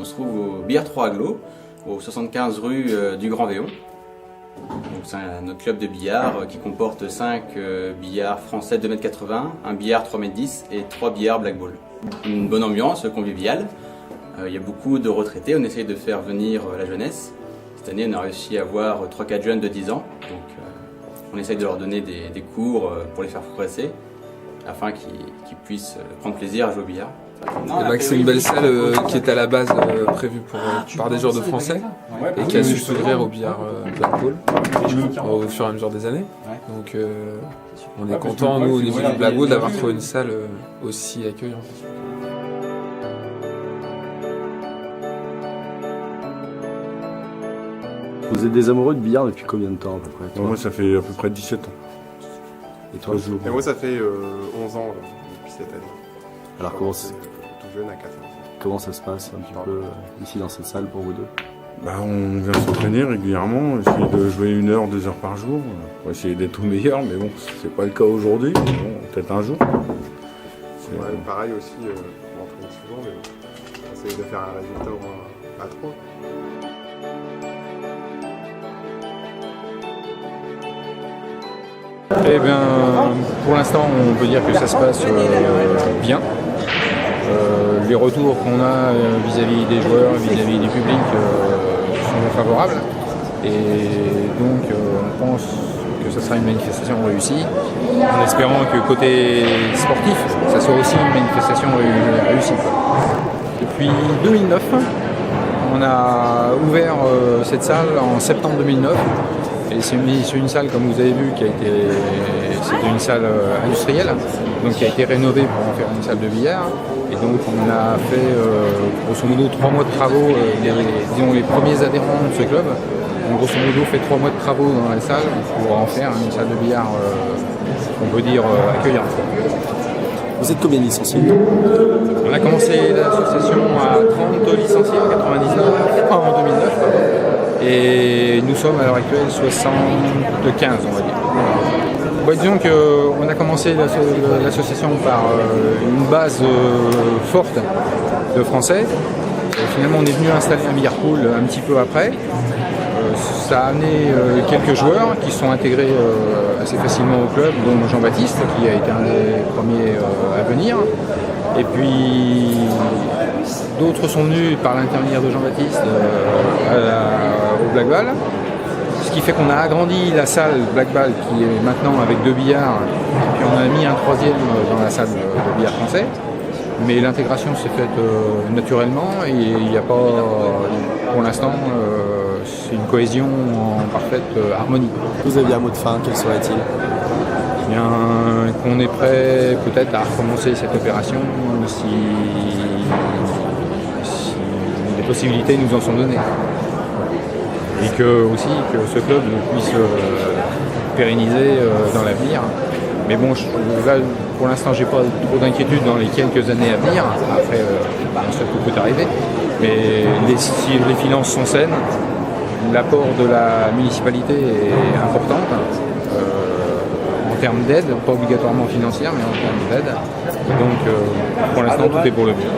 On se trouve au Billard 3 Aglo, au 75 rue du Grand Véon. C'est notre club de billard qui comporte 5 billards français de 2,80 m, un billard 3,10 m et 3 billards black ball. Une bonne ambiance conviviale. Il y a beaucoup de retraités, on essaye de faire venir la jeunesse. Cette année, on a réussi à avoir 3-4 jeunes de 10 ans. Donc, on essaye de leur donner des cours pour les faire progresser, afin qu'ils puissent prendre plaisir à jouer au billard. C'est une belle salle qui est à la base prévue par des joueurs de français et qui a su s'ouvrir au billard black ball au fur et à mesure des années. Donc on est content, nous, au niveau du black ball, d'avoir trouvé une salle aussi accueillante. Vous êtes des amoureux de billard depuis combien de temps à peu près? Moi ça fait à peu près 17 ans. Et toi? Et moi ça fait 11 ans depuis cette année. Alors tout jeune à 14 ans. comment ça se passe un petit peu ici dans cette salle pour vous deux? On vient s'entraîner régulièrement, essayer de jouer 1 heure, 2 heures par jour, pour essayer d'être au meilleur, mais bon, c'est pas le cas aujourd'hui, bon, peut-être un jour. Pareil aussi, on entraîne souvent, mais on essaye de faire un résultat au moins à 3. Eh bien, pour l'instant, on peut dire que ça se passe bien. Les retours qu'on a vis-à-vis des joueurs, vis-à-vis du public sont favorables. Et donc, on pense que ça sera une manifestation réussie, en espérant que côté sportif, ça soit aussi une manifestation réussie. Depuis 2009, on a ouvert cette salle en septembre 2009. Et c'est une salle, comme vous avez vu, c'était une salle industrielle, donc qui a été rénovée pour en faire une salle de billard. Et donc on a fait grosso modo 3 mois de travaux, les premiers adhérents de ce club ont grosso modo fait 3 mois de travaux dans la salle pour en faire une salle de billard, on peut dire, accueillante. Vous êtes combien de licenciés? On a commencé l'association à 30 licenciés en 2009. Et nous sommes à l'heure actuelle 75, on va dire. Disons qu'on a commencé l'association par une base forte de Français. Et finalement, on est venu installer un billard pool un petit peu après. Ça a amené quelques joueurs qui sont intégrés assez facilement au club, dont Jean-Baptiste, qui a été un des premiers à venir. Et puis d'autres sont venus par l'intermédiaire de Jean-Baptiste au Black Ball. Ce qui fait qu'on a agrandi la salle Black Ball qui est maintenant avec 2 billards, et puis on a mis un 3e dans la salle de billard français. Mais l'intégration s'est faite naturellement et il n'y a pas, pour l'instant, c'est une cohésion en parfaite harmonie. Vous aviez un mot de fin, quel serait-il? Bien, qu'on est prêt peut-être à recommencer cette opération si les possibilités nous en sont données. Et que ce club puisse pérenniser dans l'avenir. Mais bon, là, pour l'instant, j'ai pas trop d'inquiétude dans les quelques années à venir. Après, ça peut arriver. Mais si les finances sont saines, l'apport de la municipalité est important. En termes d'aide, pas obligatoirement financière, mais en termes d'aide. Donc, pour l'instant, tout est pour le mieux.